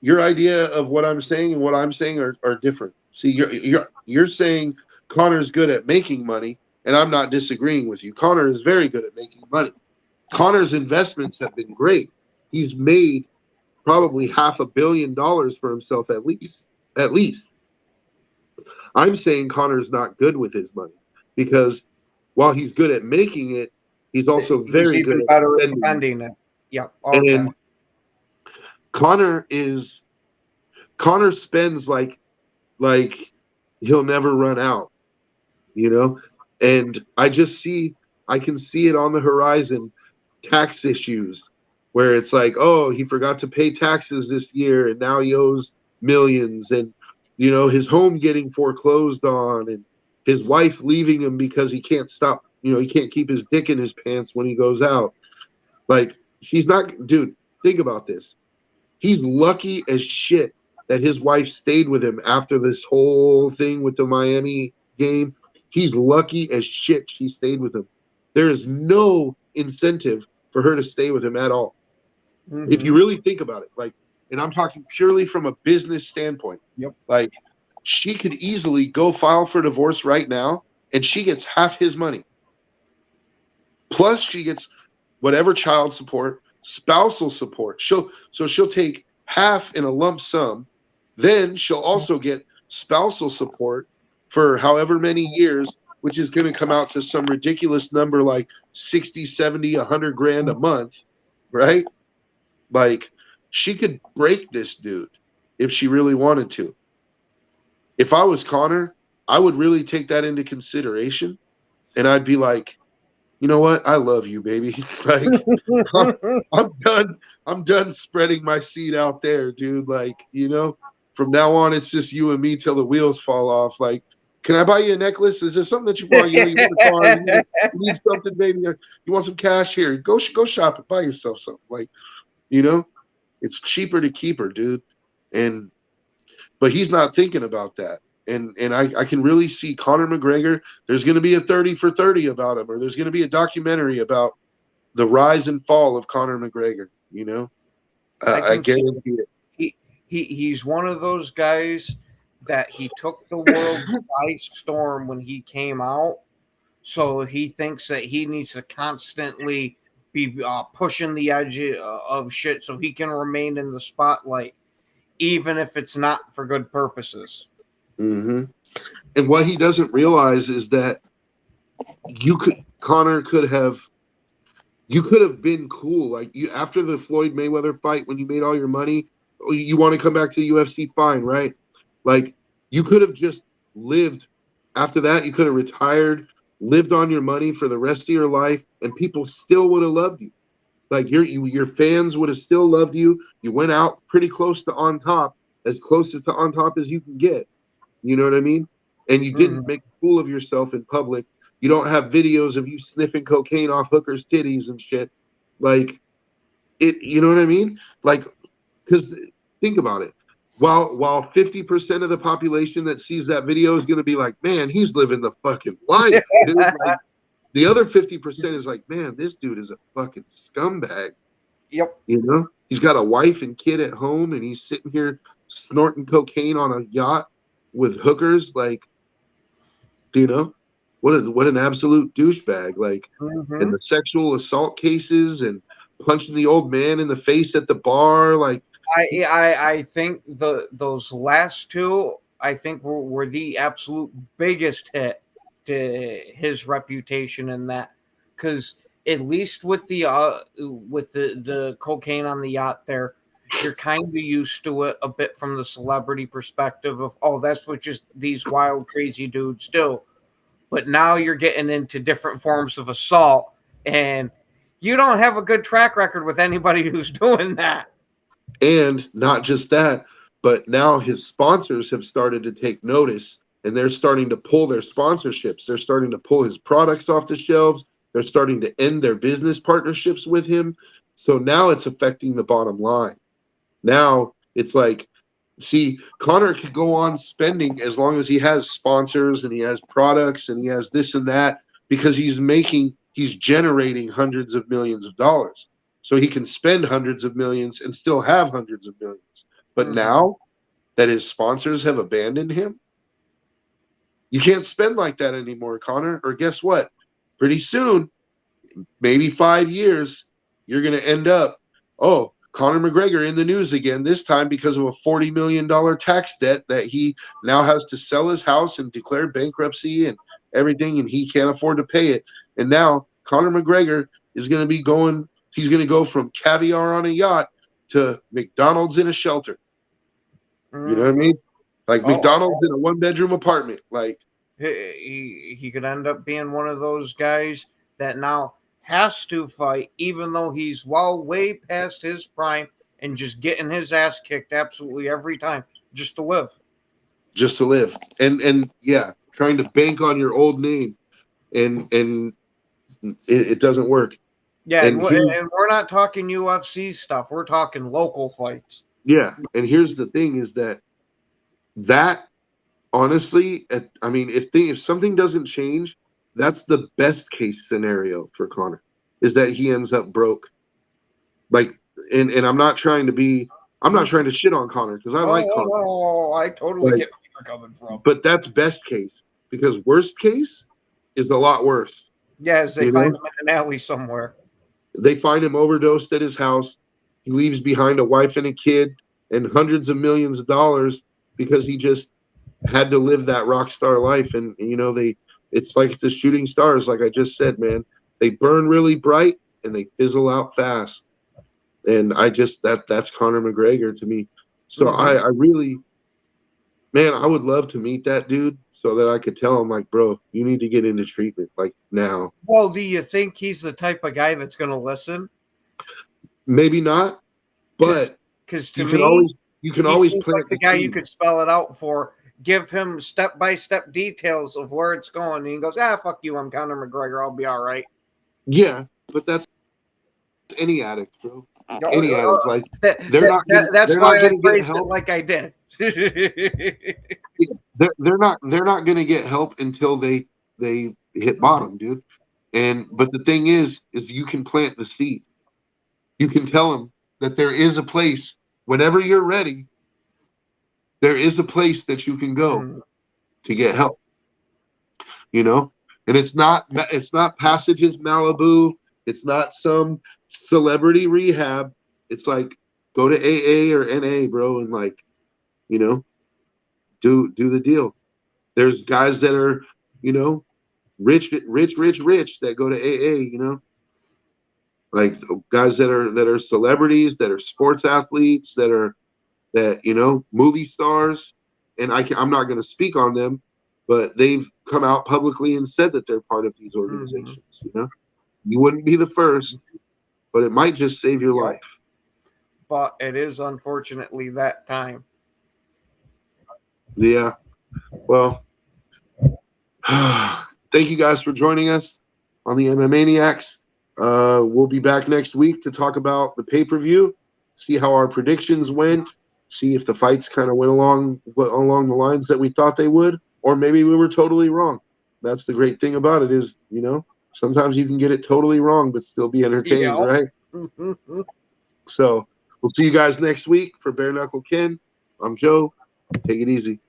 idea of what I'm saying and what I'm saying are different. See, you're saying Conor's good at making money, and I'm not disagreeing with you. Conor is very good at making money. Conor's investments have been great. He's made probably $500 million for himself at least. I'm saying Conor's not good with his money because while he's good at making it, he's also very good at spending it. Yeah. Okay. And Conor spends like he'll never run out, and I can see it on the horizon, tax issues where it's like, oh, he forgot to pay taxes this year and now he owes millions, and his home getting foreclosed on, and his wife leaving him because he can't stop, he can't keep his dick in his pants when he goes out. Like, she's not, dude, think about this. He's lucky as shit that his wife stayed with him after this whole thing with the Miami game. He's lucky as shit she stayed with him. There is no incentive for her to stay with him at all. Mm-hmm. If you really think about it, like, and I'm talking purely from a business standpoint. Yep. Like, she could easily go file for divorce right now, and she gets half his money. Plus, she gets whatever child support, spousal support. She'll take half in a lump sum. Then she'll also get spousal support for however many years, which is going to come out to some ridiculous number like 60, 70, 100 grand a month, right? Like, she could break this dude if she really wanted to. If I was Conor, I would really take that into consideration, and I'd be like, you know what? I love you, baby. Like, I'm done spreading my seed out there, dude. Like, from now on, it's just you and me till the wheels fall off. Like, can I buy you a necklace? Is there something that you want? You want a car? You need something, baby? You want some cash? Here, go shop and buy yourself something. Like, it's cheaper to keep her, dude. But he's not thinking about that. And I can really see Conor McGregor. There's going to be a 30 for 30 about him, or there's going to be a documentary about the rise and fall of Conor McGregor. I guarantee it. He's one of those guys that he took the world by storm when he came out. So he thinks that he needs to constantly be pushing the edge of shit so he can remain in the spotlight, even if it's not for good purposes. Mm-hmm. And what he doesn't realize is that Conor could have been cool. Like, you, after the Floyd Mayweather fight, when you made all your money, you want to come back to the UFC, fine, right? Like, you could have just lived after that. You could have retired, lived on your money for the rest of your life, and people still would have loved you. Like, your fans would have still loved you. You went out pretty close to on top, as close to on top as you can get. You know what I mean? And you didn't make a fool of yourself in public. You don't have videos of you sniffing cocaine off hookers' titties and shit. Like, it, you know what I mean? Like, because think about it. While 50% of the population that sees that video is going to be like, man, he's living the fucking life. Dude. Like, The other 50% is like, man, this dude is a fucking scumbag. Yep. You know, he's got a wife and kid at home, and he's sitting here snorting cocaine on a yacht with hookers. Like, you know, what an absolute douchebag. Like, and the sexual assault cases and punching the old man in the face at the bar. Like, I think those last two, I think were the absolute biggest hit to his reputation in that, because at least with the cocaine on the yacht there, you're kind of used to it a bit from the celebrity perspective of, oh, that's what just these wild crazy dudes do. But now you're getting into different forms of assault, and you don't have a good track record with anybody who's doing that. and not just that, but now his sponsors have started to take notice, and they're starting to pull their sponsorships. They're starting to pull his products off the shelves. They're starting to end their business partnerships with him. So now it's affecting the bottom line. Now it's like, see, Conor could go on spending as long as he has sponsors and he has products and he has this and that, because he's generating hundreds of millions of dollars. So he can spend hundreds of millions and still have hundreds of millions. But now that his sponsors have abandoned him, you can't spend like that anymore, Conor. Or guess what? Pretty soon, maybe 5 years, you're going to end up, oh, Conor McGregor in the news again, this time because of a $40 million tax debt that he now has to sell his house and declare bankruptcy and everything, and he can't afford to pay it. And now Conor McGregor is going to be going, he's going to go from caviar on a yacht to McDonald's in a shelter. You know what I mean? Like McDonald's in a one-bedroom apartment. Like, he could end up being one of those guys that now has to fight, even though he's way past his prime, and just getting his ass kicked absolutely every time just to live. Just to live. And yeah, trying to bank on your old name, and it doesn't work. Yeah, and we're not talking UFC stuff. We're talking local fights. Yeah, and here's the thing is that honestly, I mean, if something doesn't change, that's the best case scenario for Conor, is that he ends up broke. Like, and I'm not trying to shit on Conor, because I like Conor. Oh, I totally get where you're coming from. But that's best case, because worst case is a lot worse. Yes, they find him in an alley somewhere. They find him overdosed at his house. He leaves behind a wife and a kid and hundreds of millions of dollars because he just had to live that rock star life. And it's like the shooting stars, like I just said, man. They burn really bright and they fizzle out fast. And that's Conor McGregor to me. So I really, man, I would love to meet that dude so that I could tell him, like, bro, you need to get into treatment, like, now. Well, do you think he's the type of guy that's going to listen? Maybe not, but because to me, you can always plant like the guy you could spell it out for. Give him step-by-step details of where it's going, and he goes, fuck you, I'm Conor McGregor, I'll be all right. Yeah, but that's any addict, bro. Any addict, like, that's why I phrased it like I did. They're not going to get help until they hit bottom, dude. But the thing is you can plant the seed. You can tell them that there is a place whenever you're ready. There is a place that you can go to get help. And it's not Passages Malibu. It's not some celebrity rehab. It's like, go to AA or NA, bro, and like, do the deal. There's guys that are, rich that go to AA, like guys that are celebrities, that are sports athletes, that movie stars. And I'm not going to speak on them, but they've come out publicly and said that they're part of these organizations. You wouldn't be the first, but it might just save your life. But it is unfortunately that time. Yeah. Well, thank you guys for joining us on the MMAniacs. We'll be back next week to talk about the pay-per-view, see how our predictions went, see if the fights kind of went along the lines that we thought they would, or maybe we were totally wrong. That's the great thing about it is, sometimes you can get it totally wrong, but still be entertained, Yeah. right? So we'll see you guys next week for Bare Knuckle Ken. I'm Joe. Take it easy.